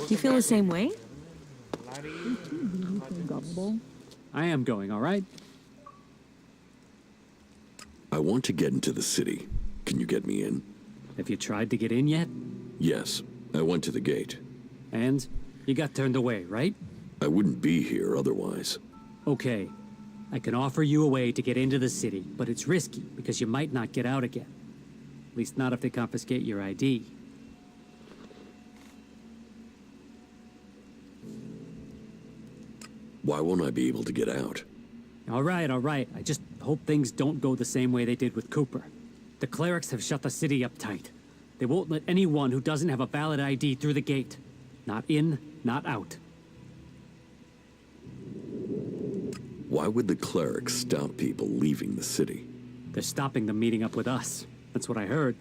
You feel the same way? I am going, all right? I want to get into the city. Can you get me in? Have you tried to get in yet? Yes, I went to the gate. And? You got turned away, right? I wouldn't be here otherwise. Okay. I can offer you a way to get into the city, but it's risky because you might not get out again. At least not if they confiscate your ID. Why won't I be able to get out? All right. I just hope things don't go the same way they did with Cooper. The clerics have shut the city up tight. They won't let anyone who doesn't have a valid ID through the gate. Not in, not out. Why would the clerics stop people leaving the city? They're stopping them meeting up with us. That's what I heard.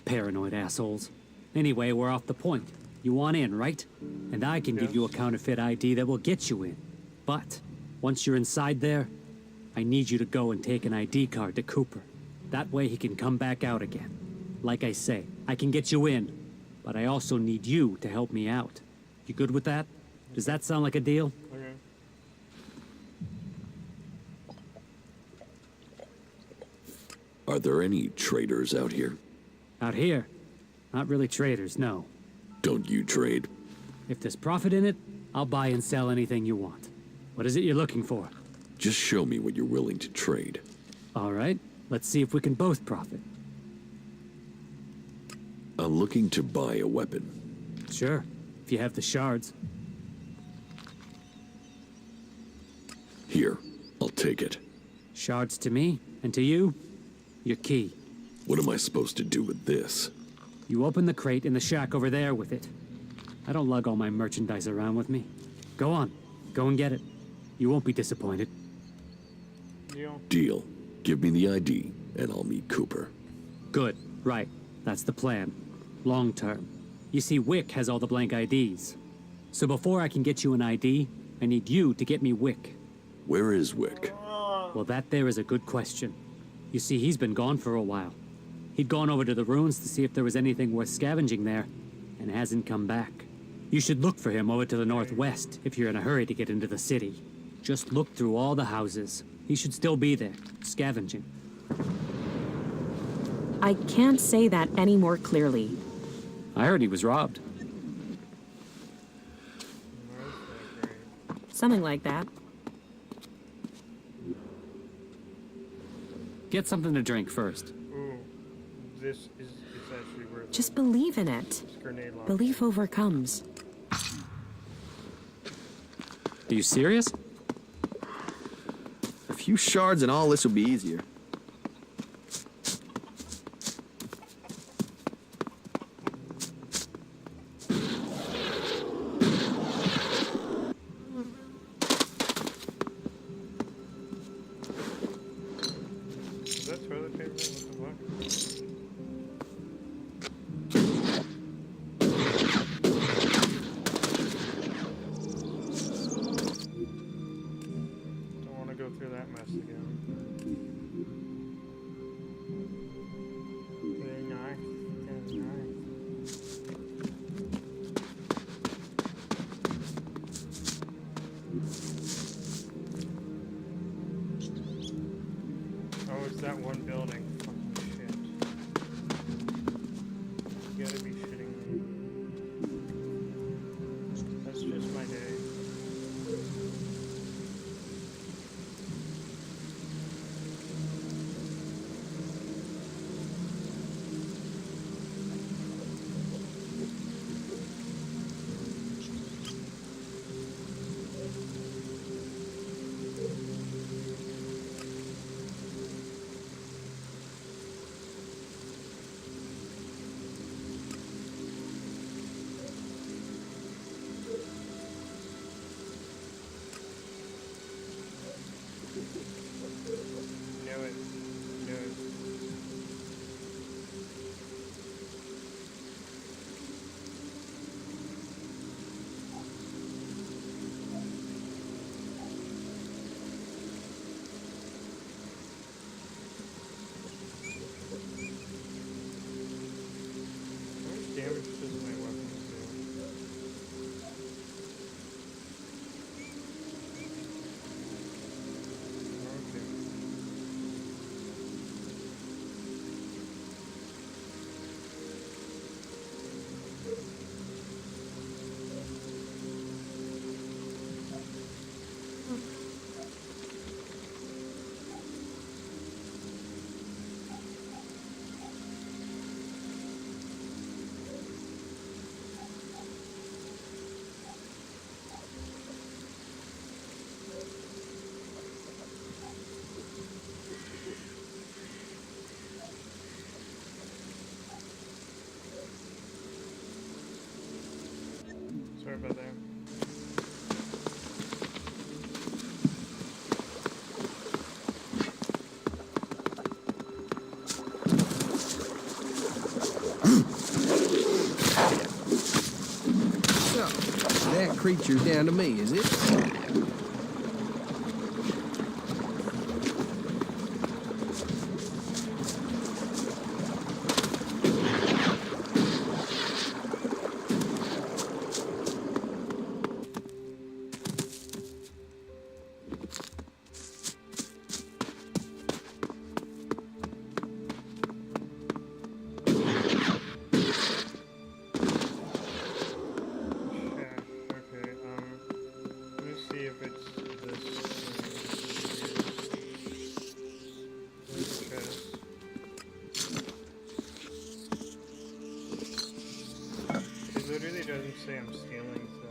Paranoid assholes. Anyway, we're off the point. You want in, right? And I can give you a counterfeit ID that will get you in. But once you're inside there, I need you to go and take an ID card to Cooper. That way he can come back out again. Like I say, I can get you in, but I also need you to help me out. You good with that? Does that sound like a deal? Okay. Are there any traders out here? Out here? Not really traders, no. Don't you trade? If there's profit in it, I'll buy and sell anything you want. What is it you're looking for? Just show me what you're willing to trade. All right, let's see if we can both profit. I'm looking to buy a weapon. Sure, if you have the shards. Here, I'll take it. Shards to me, and to you, your key. What am I supposed to do with this? You open the crate in the shack over there with it. I don't lug all my merchandise around with me. Go on, go and get it. You won't be disappointed. Deal. Give me the ID, and I'll meet Cooper. Good, right. That's the plan. Long term. You see, Wick has all the blank IDs. So before I can get you an ID, I need you to get me Wick. Where is Wick? Well, that there is a good question. You see, he's been gone for a while. He'd gone over to the ruins to see if there was anything worth scavenging there, and hasn't come back. You should look for him over to the northwest if you're in a hurry to get into the city. Just look through all the houses. He should still be there, scavenging. I can't say that any more clearly. I heard he was robbed. Something like that. Get something to drink first. Ooh, this is it's actually worth Just believe in it. this grenade launcher. Belief overcomes. Are you serious? A few shards and all this will be easier. Is that toilet paper? What the fuck? Don't want to go through that mess again. worry about that. So, that creature's down to me, is it? It really doesn't say I'm stealing, so.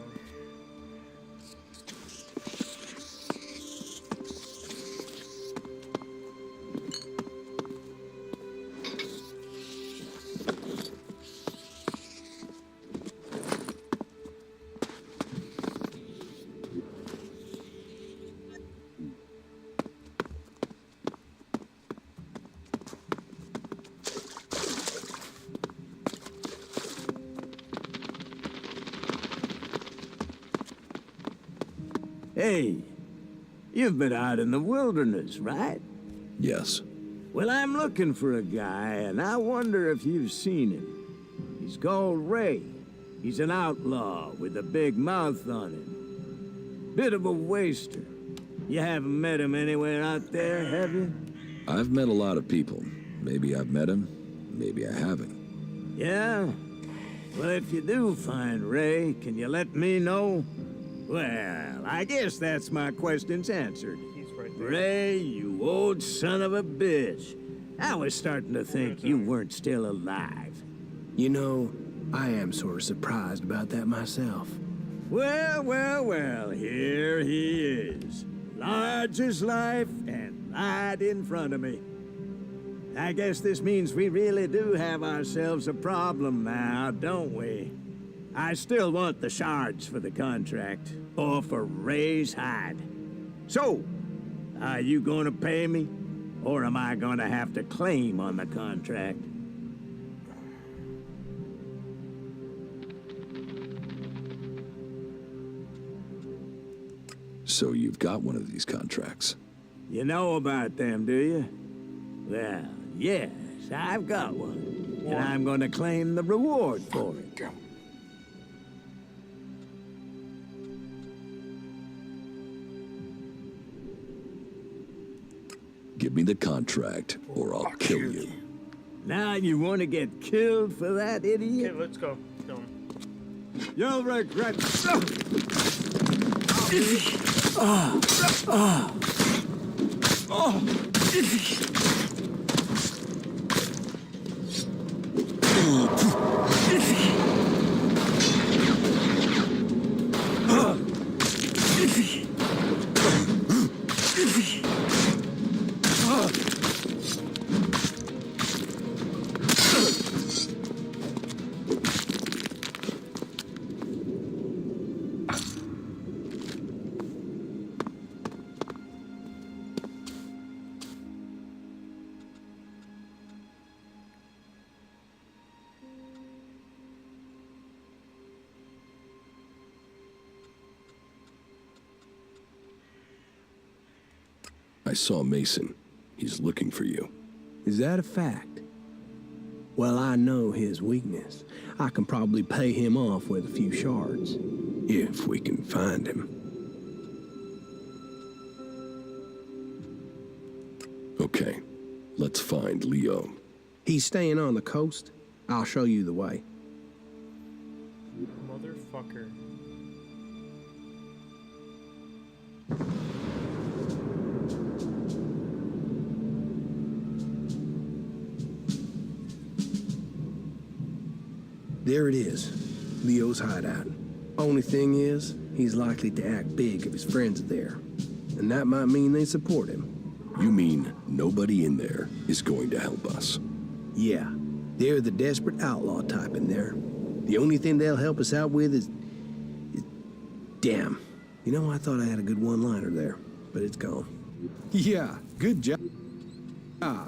Hey, you've been out in the wilderness, right? Yes. Well, I'm looking for a guy, and I wonder if you've seen him. He's called Ray. He's an outlaw with a big mouth on him. Bit of a waster. You haven't met him anywhere out there, have you? I've met a lot of people. Maybe I've met him, maybe I haven't. Yeah? Well, if you do find Ray, can you let me know? Well, I guess that's my questions answered. He's right there. Ray, you old son of a bitch. I was starting to think you weren't still alive. You know, I am sort of surprised about that myself. Well, here he is. Large as life and right in front of me. I guess this means we really do have ourselves a problem now, don't we? I still want the shards for the contract, or for Ray's hide. So, are you gonna pay me, or am I gonna have to claim on the contract? So you've got one of these contracts. You know about them, do you? Well, yes, I've got one. And I'm gonna claim the reward for it. Give me the contract, or I'll kill you. Now you want to get killed for that, Okay, idiot? let's go. Go. You'll regret. I saw Mason. He's looking for you. Is that a fact? Well, I know his weakness. I can probably pay him off with a few shards. If we can find him. Okay, let's find Leo. He's staying on the coast. I'll show you the way. Motherfucker. There it is. Leo's hideout. Only thing is, he's likely to act big if his friends are there. And that might mean they support him. You mean nobody in there is going to help us? Yeah, they're the desperate outlaw type in there. The only thing they'll help us out with is Damn. You know, I thought I had a good one-liner there, but it's gone. Yeah, good job. I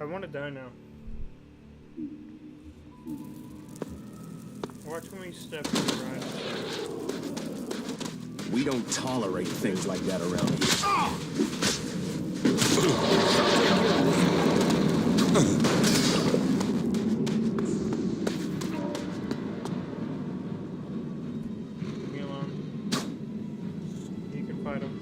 want to die now. Watch when we step to the right. We don't tolerate things like that around here. Leave me alone. You can fight him.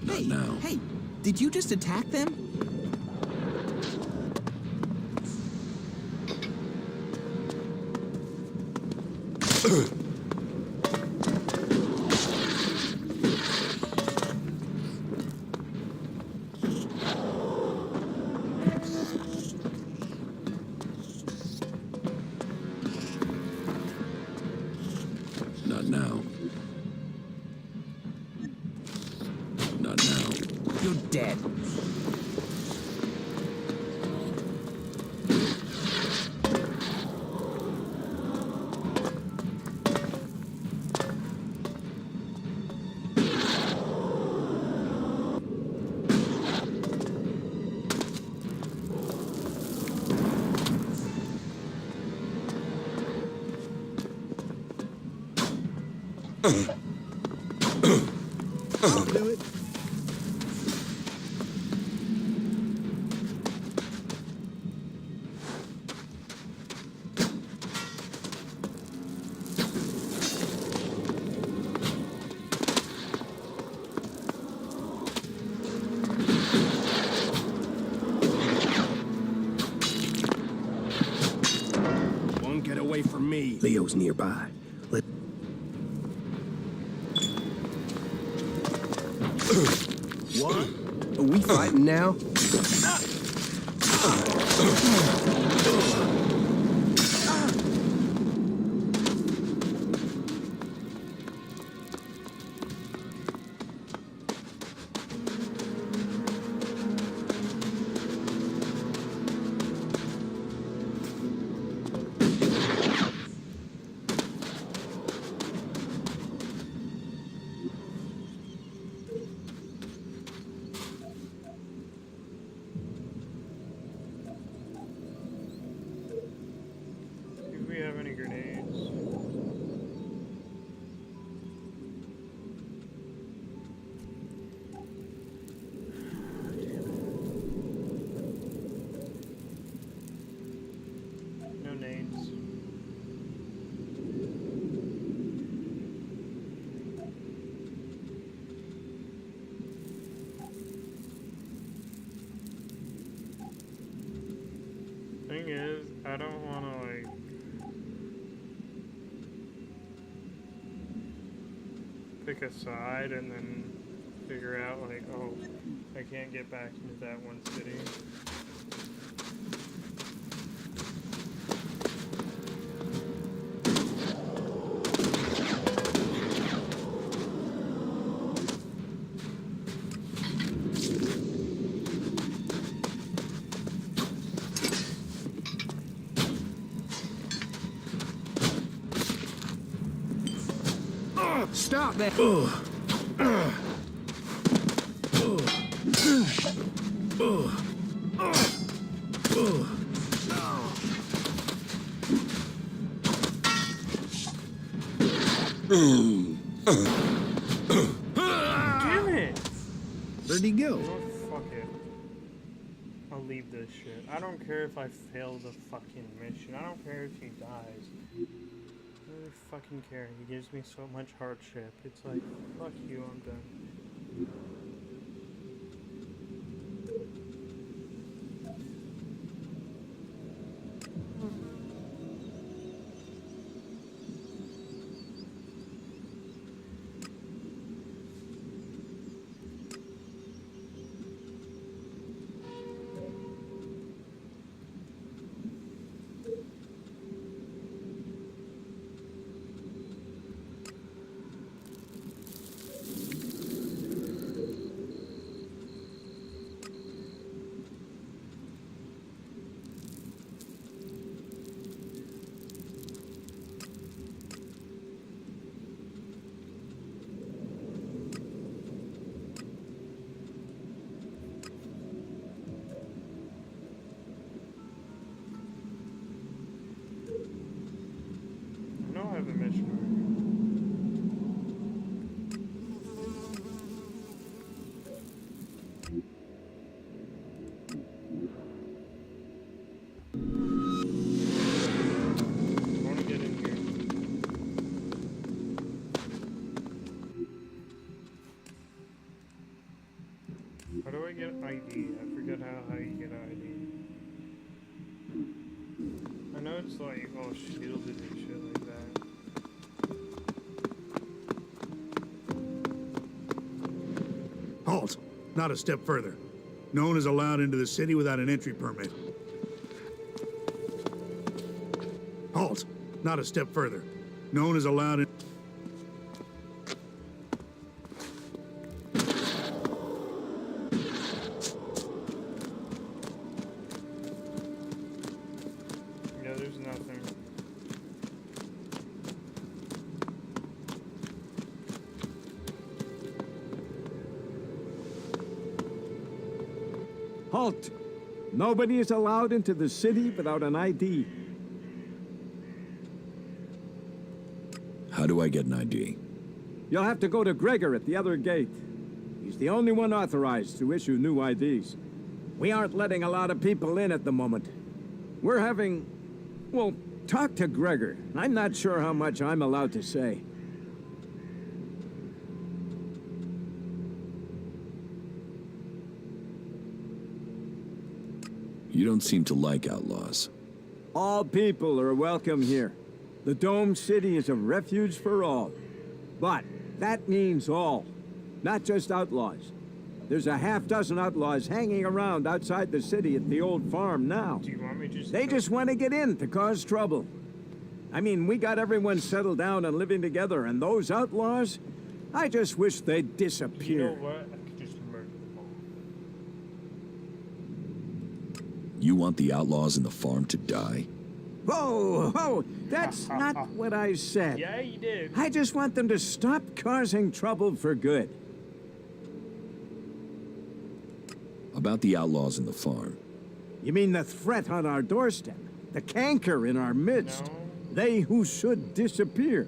Not now. Hey, did you just attack them? Not now. Not now. You're dead. I'll do it. Won't get away from me. Leo's nearby. What? Are we fighting now? Do we have any grenades? No nades. Thing is, I don't want to like pick a side and then figure out like, oh, I can't get back into that one city. Stop that. Damn it! Where'd he go? Oh, fuck it. I'll leave this shit. I don't care if I fail the fucking mission. I don't care if he dies. I don't really fucking care. He gives me so much hardship. It's like, fuck you, I'm done. How do I get ID? I forget how you get ID. I know it's like all shielded and shit like that. Halt! Not a step further. No one is allowed into the city without an entry permit. Halt! Not a step further. No one is allowed in. Yeah, there's nothing. Halt! Nobody is allowed into the city without an ID. How do I get an ID? You'll have to go to Gregor at the other gate. He's the only one authorized to issue new IDs. We aren't letting a lot of people in at the moment. We're having... well, talk to Gregor. I'm not sure how much I'm allowed to say. You don't seem to like outlaws. All people are welcome here. The Dome City is a refuge for all. But that means all, not just outlaws. There's a half-dozen outlaws hanging around outside the city at the old farm now. Do you want me to just... They just want to get in to cause trouble. I mean, we got everyone settled down and living together, and those outlaws, I just wish they'd disappear. You know what? I could just murder them all. You want the outlaws in the farm to die? Whoa, whoa, that's not what I said. Yeah, you did. I just want them to stop causing trouble for good. About the outlaws in the farm. You mean the threat on our doorstep? The canker in our midst? No. They who should disappear?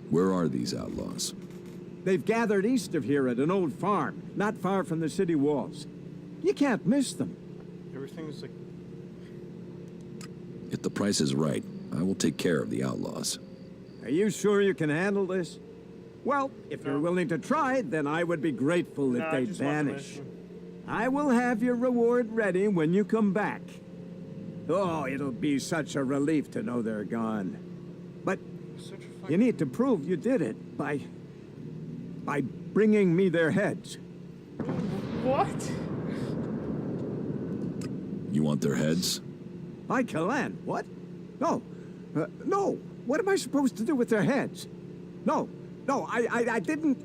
Where are these outlaws? They've gathered east of here at an old farm, not far from the city walls. You can't miss them. Everything's like... If the price is right, I will take care of the outlaws. Are you sure you can handle this? Well, if you're willing to try, then I would be grateful if No, I they'd just want the vanish. mission. I will have your reward ready when you come back. Oh, it'll be such a relief to know they're gone. But Such a you fucking... need to prove you did it by bringing me their heads. What? You want their heads? By Kalan, what? No, no. What am I supposed to do with their heads? No, I didn't.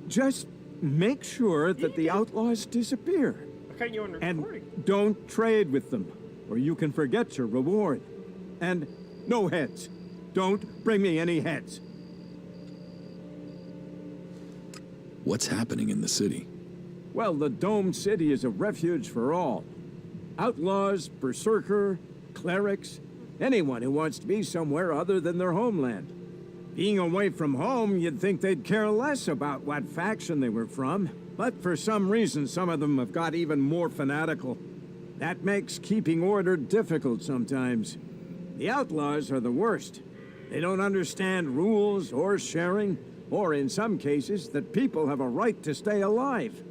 Just make sure that the outlaws disappear. I got you on And recording. don't trade with them, or you can forget your reward. And no heads. Don't bring me any heads. What's happening in the city? Well, the Dome City is a refuge for all. Outlaws, berserker, clerics, anyone who wants to be somewhere other than their homeland. Being away from home, you'd think they'd care less about what faction they were from. But for some reason, some of them have got even more fanatical. That makes keeping order difficult sometimes. The outlaws are the worst. They don't understand rules or sharing, or in some cases, that people have a right to stay alive.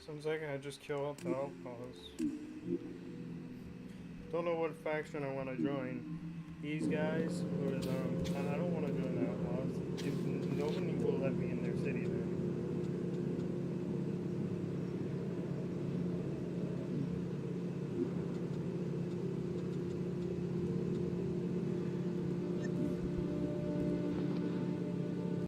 Sounds like I just kill off the outlaws. Don't know what faction I want to join. These guys or them. I don't want to join the outlaws. If no